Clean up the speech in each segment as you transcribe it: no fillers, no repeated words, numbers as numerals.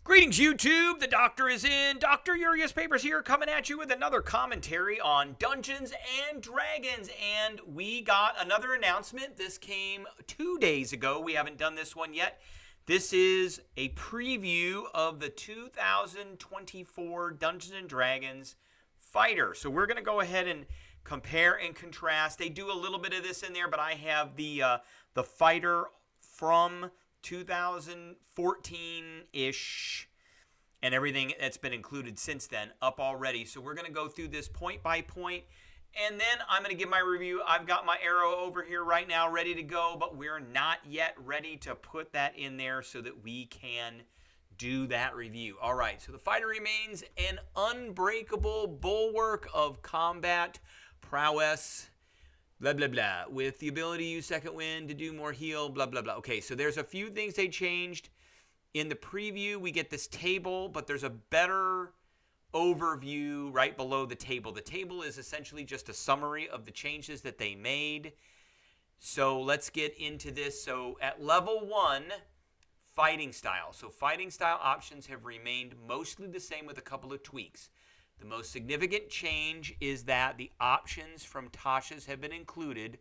Greetings, YouTube. The doctor is in. Dr. Urias Papers here, coming at you with another commentary on Dungeons and Dragons. And we got another announcement. This came 2 days ago. We haven't done this one yet. This is a preview of the 2024 Dungeons and Dragons Fighter. So we're going to go ahead and compare and contrast. They do a little bit of this in there, but I have the Fighter from 2014-ish and everything that's been included since then up already. So we're going to go through this point by point, and then I'm going to give my review. I've got my arrow over here right now ready to go, but we're not yet ready to put that in there so that we can do that review. All right, so the Fighter remains an unbreakable bulwark of combat prowess, blah, blah, blah, with the ability to use second wind to do more heal, blah, blah, blah. Okay, so there's a few things they changed. In the preview, we get this table, but there's a better overview right below the table. The table is essentially just a summary of the changes that they made. So let's get into this. So at level 1, fighting style. So fighting style options have remained mostly the same with a couple of tweaks. The most significant change is that the options from Tasha's have been included,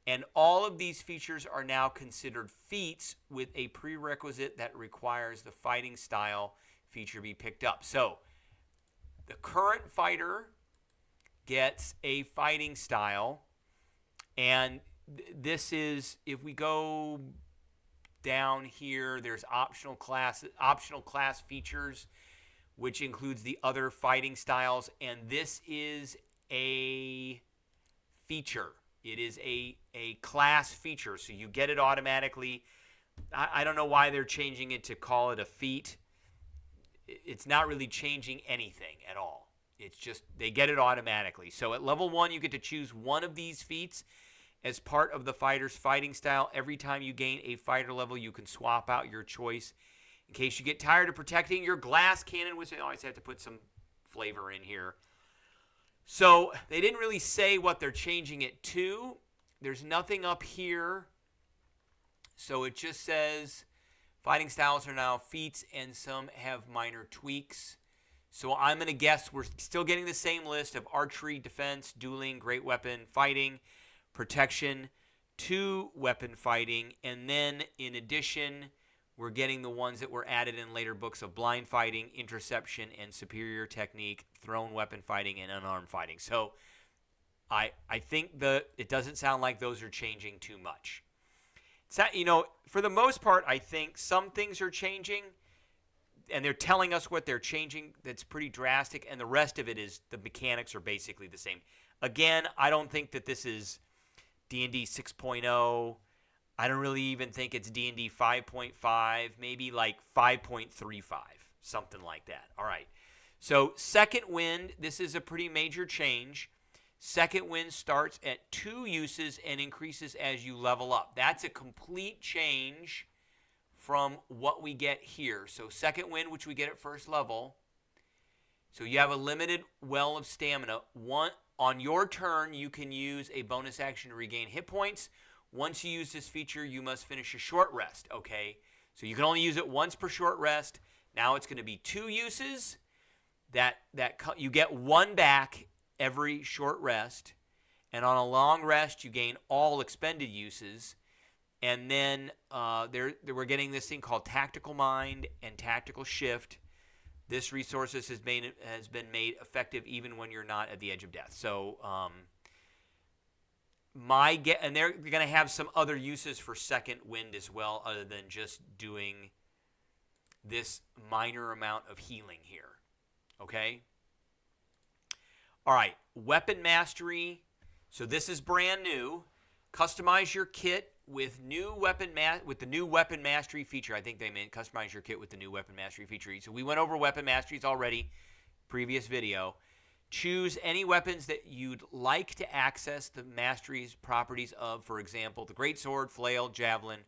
and all of these features are now considered feats with a prerequisite that requires the fighting style feature be picked up. So the current fighter gets a fighting style, and this is, if we go down here, there's optional class features, which includes the other fighting styles, and this is a feature. It is a class feature, so you get it automatically. I don't know why they're changing it to call it a feat. It's not really changing anything at all. It's just they get it automatically. So at level 1, you get to choose one of these feats as part of the fighter's fighting style. Every time you gain a fighter level, you can swap out your choice. In case you get tired of protecting your glass cannon, which I always have to put some flavor in here. So they didn't really say what they're changing it to. There's nothing up here. So it just says fighting styles are now feats and some have minor tweaks. So I'm going to guess we're still getting the same list of archery, defense, dueling, great weapon, fighting, protection, 2 weapon fighting, and then in addition, we're getting the ones that were added in later books of blind fighting, interception, and superior technique, thrown weapon fighting, and unarmed fighting. So I think it doesn't sound like those are changing too much. For the most part, I think some things are changing, and they're telling us what they're changing that's pretty drastic, and the rest of it is the mechanics are basically the same. Again, I don't think that this is D&D 6.0. I don't really even think it's D&D 5.5, maybe like 5.35, something like that. All right. So second wind, this is a pretty major change. Second wind starts at 2 uses and increases as you level up. That's a complete change from what we get here. So second wind, which we get at first level. So you have a limited well of stamina. On your turn, you can use a bonus action to regain hit points. Once you use this feature, you must finish a short rest, okay? So you can only use it once per short rest. Now it's going to be 2 uses. That you get 1 back every short rest. And on a long rest, you gain all expended uses. And then we're getting this thing called Tactical Mind and Tactical Shift. This resource has been made effective even when you're not at the edge of death. So and they're going to have some other uses for second wind as well, other than just doing this minor amount of healing here. Okay? All right, weapon mastery. So this is brand new. Customize your kit with the new weapon mastery feature. I think they meant customize your kit with the new weapon mastery feature. So we went over weapon masteries already, previous video. Choose any weapons that you'd like to access the mastery's properties of, for example, the greatsword, flail, javelin,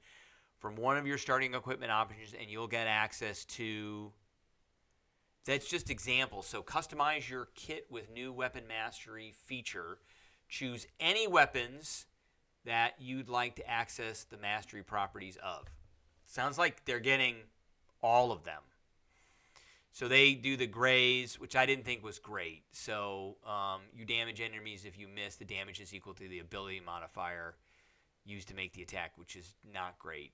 from one of your starting equipment options, and you'll get access to. That's just examples. So customize your kit with new weapon mastery feature. Choose any weapons that you'd like to access the mastery properties of. Sounds like they're getting all of them. So they do the graze, which I didn't think was great. So you damage enemies if you miss. The damage is equal to the ability modifier used to make the attack, which is not great.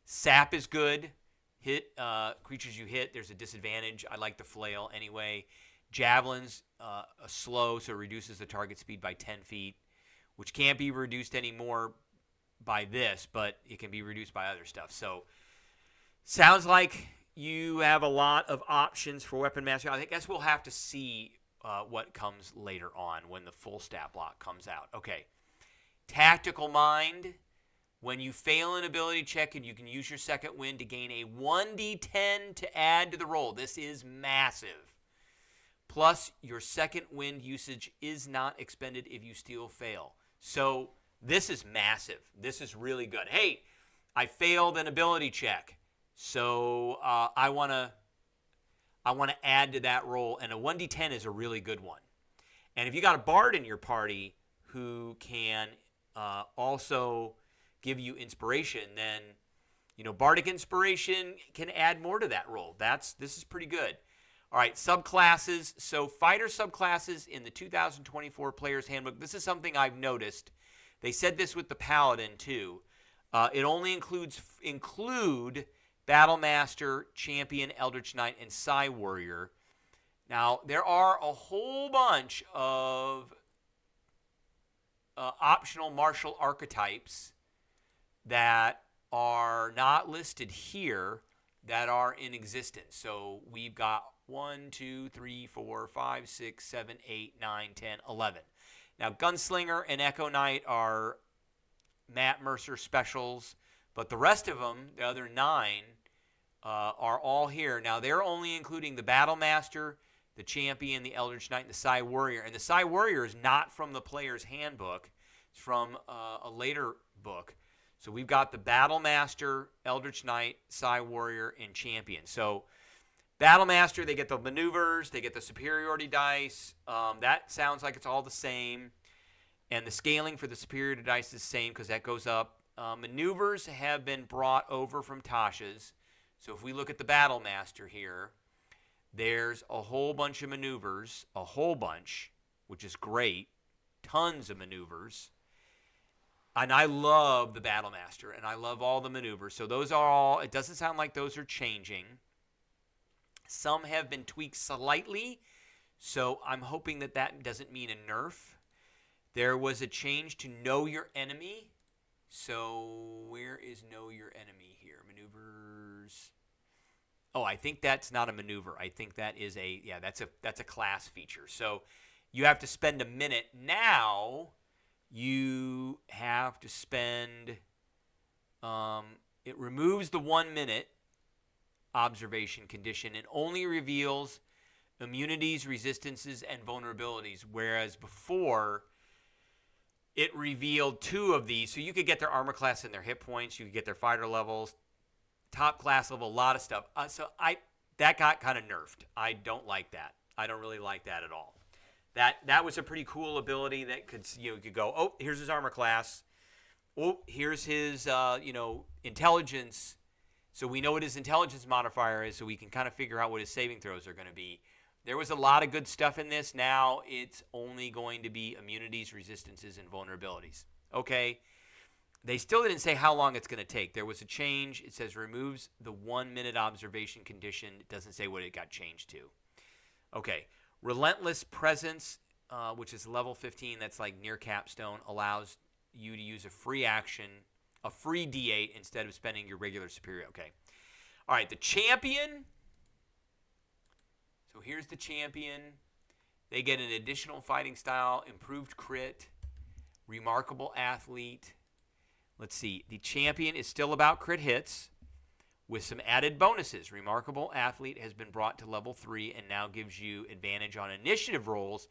Sap is good. Hit creatures you hit, there's a disadvantage. I like the flail anyway. Javelins, slow, so it reduces the target speed by 10 feet, which can't be reduced anymore by this, but it can be reduced by other stuff. So sounds like you have a lot of options for weapon mastery. I guess we'll have to see what comes later on when the full stat block comes out. Okay. Tactical Mind. When you fail an ability check, and you can use your second wind to gain a 1d10 to add to the roll. This is massive. Plus, your second wind usage is not expended if you still fail. So this is massive. This is really good. Hey, I failed an ability check. So I want to add to that roll, and a 1d10 is a really good one. And if you got a bard in your party who can also give you inspiration, then bardic inspiration can add more to that roll. This is pretty good. All right, subclasses. So fighter subclasses in the 2024 Player's Handbook. This is something I've noticed. They said this with the paladin too. It only include Battle Master, Champion, Eldritch Knight, and Psy Warrior. Now, there are a whole bunch of optional martial archetypes that are not listed here that are in existence. So we've got 1, 2, 3, 4, 5, 6, 7, 8, 9, 10, 11. Now, Gunslinger and Echo Knight are Matt Mercer specials, but the rest of them, the other 9, are all here. Now, they're only including the Battle Master, the Champion, the Eldritch Knight, and the Psy Warrior. And the Psy Warrior is not from the Player's Handbook. It's from a later book. So we've got the Battle Master, Eldritch Knight, Psy Warrior, and Champion. So Battle Master, they get the maneuvers, they get the superiority dice. That sounds like it's all the same. And the scaling for the superiority dice is the same because that goes up. Maneuvers have been brought over from Tasha's. So if we look at the Battle Master here, there's a whole bunch of maneuvers, a whole bunch, which is great. Tons of maneuvers. And I love the Battle Master, and I love all the maneuvers. So those are all, it doesn't sound like those are changing. Some have been tweaked slightly, so I'm hoping that that doesn't mean a nerf. There was a change to Know Your Enemy. So where is Know Your Enemy here? Maneuvers. Oh, I think that's not a maneuver. I think that is that's a class feature. So you have to spend a minute. Now you have to spend, it removes the 1 minute observation condition and only reveals immunities, resistances, and vulnerabilities, whereas before it revealed 2 of these. So you could get their armor class and their hit points, you could get their fighter levels, top class level, a lot of stuff. That got kind of nerfed. I don't like that. I don't really like that at all. That was a pretty cool ability that could, you could go, oh, here's his armor class. Oh, here's his intelligence. So we know what his intelligence modifier is, so we can kind of figure out what his saving throws are going to be. There was a lot of good stuff in this. Now it's only going to be immunities, resistances, and vulnerabilities. Okay. They still didn't say how long it's going to take. There was a change. It says removes the 1 minute observation condition. It doesn't say what it got changed to. Okay. Relentless Presence, which is level 15, that's like near capstone, allows you to use a free action, a free D8 instead of spending your regular superior. Okay. All right, the Champion. So here's the Champion. They get an additional fighting style, improved crit, remarkable athlete. Let's see. The Champion is still about crit hits with some added bonuses. Remarkable athlete has been brought to level 3 and now gives you advantage on initiative rolls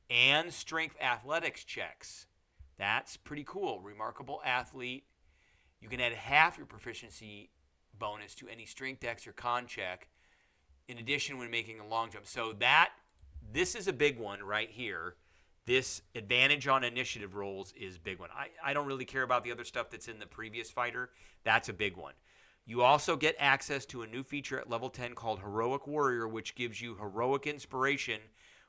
and strength athletics checks. That's pretty cool. Remarkable athlete. You can add half your proficiency bonus to any strength, dex, or con check. In addition, when making a long jump. So this is a big one right here. This advantage on initiative rolls is a big one. I don't really care about the other stuff that's in the previous fighter. That's a big one. You also get access to a new feature at level 10 called Heroic Warrior, which gives you heroic inspiration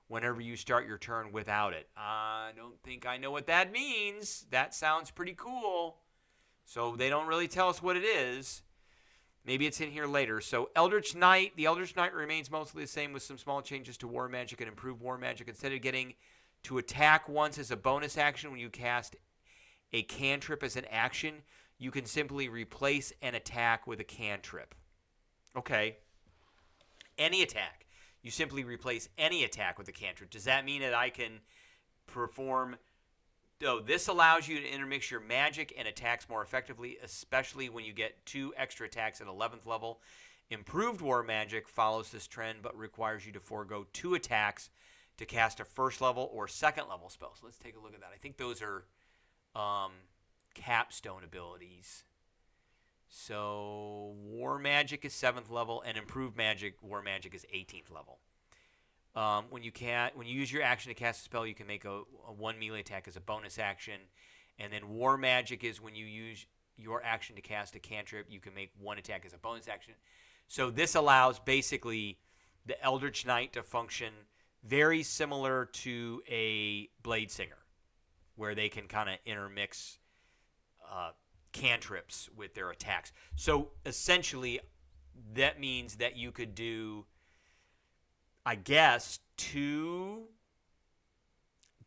whenever you start your turn without it. I don't think I know what that means. That sounds pretty cool. So they don't really tell us what it is. Maybe it's in here later. So Eldritch Knight, the Eldritch Knight remains mostly the same with some small changes to War Magic and improved War Magic. Instead of getting to attack once as a bonus action when you cast a cantrip as an action, you can simply replace an attack with a cantrip. Okay. Any attack. You simply replace any attack with a cantrip. Does that mean that I can perform... So this allows you to intermix your magic and attacks more effectively, especially when you get 2 extra attacks at 11th level. Improved War Magic follows this trend, but requires you to forego 2 attacks to cast a first level or second level spell. So let's take a look at that. I think those are capstone abilities. So War Magic is 7th level, and Improved War Magic is 18th level. When you use your action to cast a spell, you can make a 1 melee attack as a bonus action. And then War Magic is when you use your action to cast a cantrip, you can make 1 attack as a bonus action. So this allows basically the Eldritch Knight to function very similar to a Blade Singer, where they can kind of intermix cantrips with their attacks. So essentially, that means that you could do, I guess, 2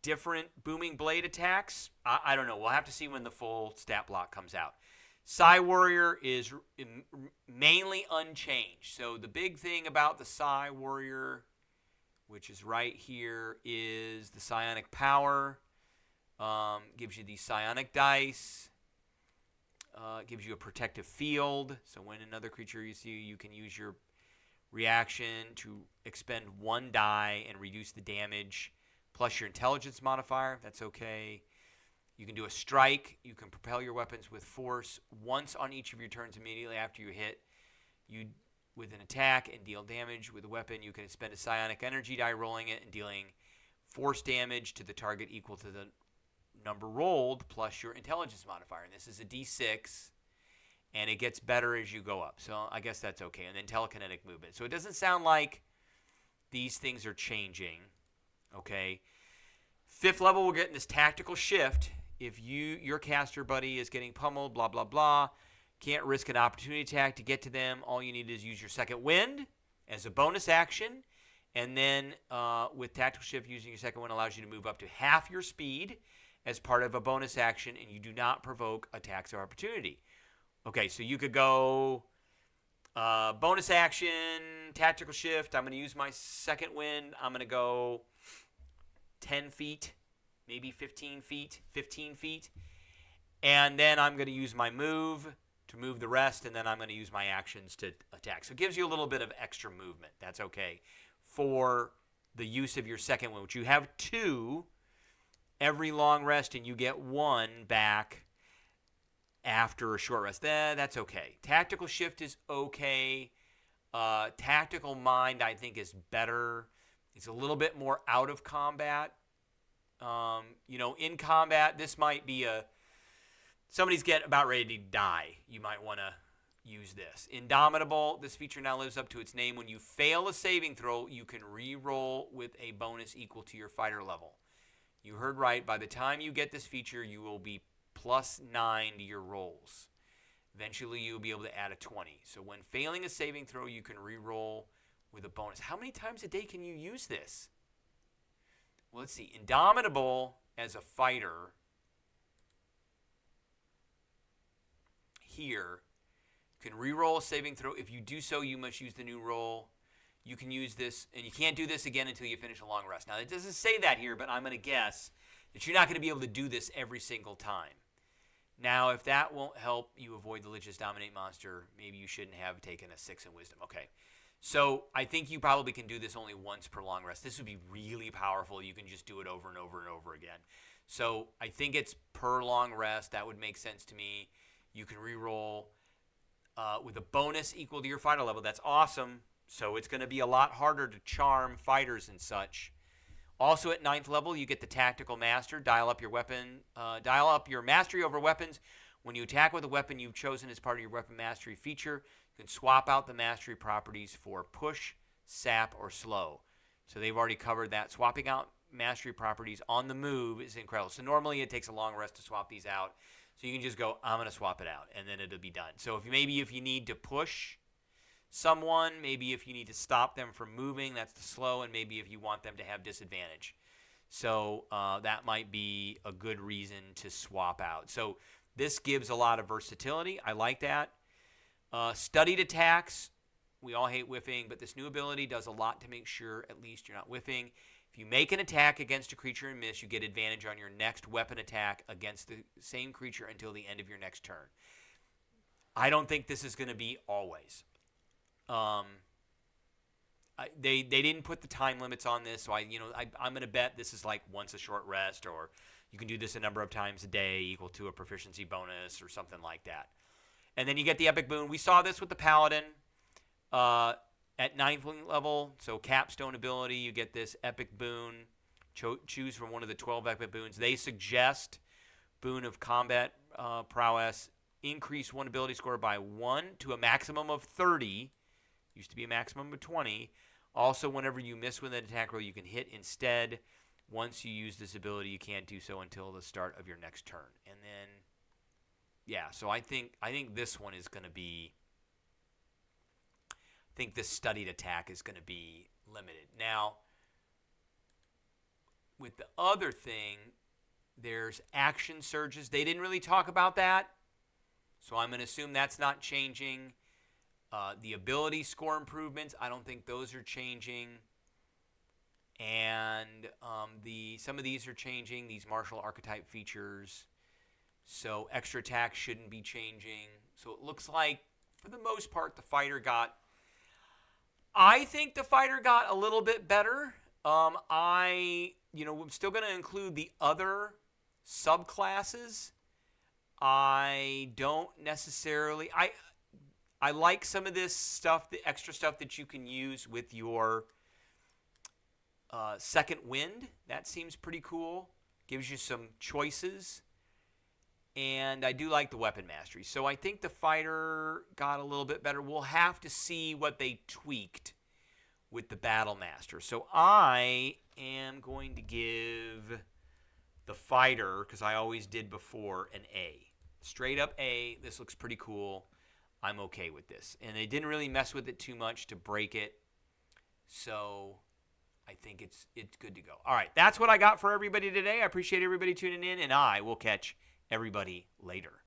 different Booming Blade attacks. I don't know. We'll have to see when the full stat block comes out. Psi Warrior is mainly unchanged. So the big thing about the Psi Warrior, which is right here, is the psionic power. Gives you these psionic dice. Gives you a protective field. So when another creature you see, you can use your reaction to expend 1 die and reduce the damage, plus your intelligence modifier. That's okay. You can do a strike. You can propel your weapons with force once on each of your turns immediately after you hit you with an attack and deal damage with a weapon. You can spend a psionic energy die rolling it and dealing force damage to the target equal to the number rolled plus your intelligence modifier. And this is a D6. And it gets better as you go up. So I guess that's okay. And then telekinetic movement. So it doesn't sound like these things are changing. Okay. 5th level, we're getting this tactical shift. If your caster buddy is getting pummeled, blah, blah, blah, can't risk an opportunity attack to get to them, all you need is use your second wind as a bonus action. And then with tactical shift, using your second wind allows you to move up to half your speed as part of a bonus action, and you do not provoke attacks of opportunity. Okay, so you could go bonus action, tactical shift. I'm going to use my second wind. I'm going to go 10 feet, maybe 15 feet. And then I'm going to use my move to move the rest, and then I'm going to use my actions to attack. So it gives you a little bit of extra movement. That's okay for the use of your second wind, which you have 2 every long rest, and you get 1 back after a short rest. That's okay. Tactical shift is okay. Tactical mind, I think, is better. It's a little bit more out of combat. In combat, this might be somebody's about ready to die. You might want to use this. Indomitable, this feature now lives up to its name. When you fail a saving throw, you can re-roll with a bonus equal to your fighter level. You heard right. By the time you get this feature, you will be +9 to your rolls. Eventually, you'll be able to add a 20. So when failing a saving throw, you can re-roll with a bonus. How many times a day can you use this? Well, let's see. Indomitable as a fighter here can re-roll a saving throw. If you do so, you must use the new roll. You can use this, and you can't do this again until you finish a long rest. Now, it doesn't say that here, but I'm going to guess that you're not going to be able to do this every single time. Now, if that won't help you avoid the Lich's Dominate monster, maybe you shouldn't have taken a 6 in Wisdom. Okay. So I think you probably can do this only once per long rest. This would be really powerful. You can just do it over and over and over again. So I think it's per long rest. That would make sense to me. You can re-roll with a bonus equal to your fighter level. That's awesome. So it's going to be a lot harder to charm fighters and such. Also at 9th level, you get the Tactical Master. Dial up your mastery over weapons When you attack with a weapon you've chosen as part of your weapon mastery feature, you can swap out the mastery properties for push, sap, or slow. So they've already covered that. Swapping out mastery properties on the move is incredible. So normally it takes a long rest to swap these out. So you can just go, I'm going to swap it out, and then it'll be done. So if you need to push someone, maybe if you need to stop them from moving, that's the slow, and maybe if you want them to have disadvantage. So that might be a good reason to swap out. So this gives a lot of versatility. I like that. Studied attacks. We all hate whiffing, but this new ability does a lot to make sure at least you're not whiffing. If you make an attack against a creature and miss, you get advantage on your next weapon attack against the same creature until the end of your next turn. I don't think this is going to be always. They didn't put the time limits on this, so I'm going to bet this is like once a short rest, or you can do this a number of times a day equal to a proficiency bonus or something like that. And then you get the epic boon. We saw this with the paladin at 9th level, so capstone ability, you get this epic boon. Choose from one of the 12 epic boons. They suggest boon of combat prowess, increase one ability score by 1 to a maximum of 30. Used to be a maximum of 20. Also, whenever you miss with an attack roll, you can hit instead. Once you use this ability, you can't do so until the start of your next turn. And then, yeah, so I think this one is going to be, I think this studied attack is going to be limited. Now, with the other thing, there's action surges. They didn't really talk about that, so I'm going to assume that's not changing. The ability score improvements, I don't think those are changing. And some of these are changing, these martial archetype features. So extra attack shouldn't be changing. So it looks like, for the most part, I think the fighter got a little bit better. I'm still going to include the other subclasses. I don't necessarily, I like some of this stuff, the extra stuff that you can use with your second wind. That seems pretty cool. Gives you some choices. And I do like the weapon mastery. So I think the fighter got a little bit better. We'll have to see what they tweaked with the battle master. So I am going to give the fighter, because I always did before, an A. Straight up A. This looks pretty cool. I'm okay with this. And they didn't really mess with it too much to break it. So I think it's good to go. All right, that's what I got for everybody today. I appreciate everybody tuning in, and I will catch everybody later.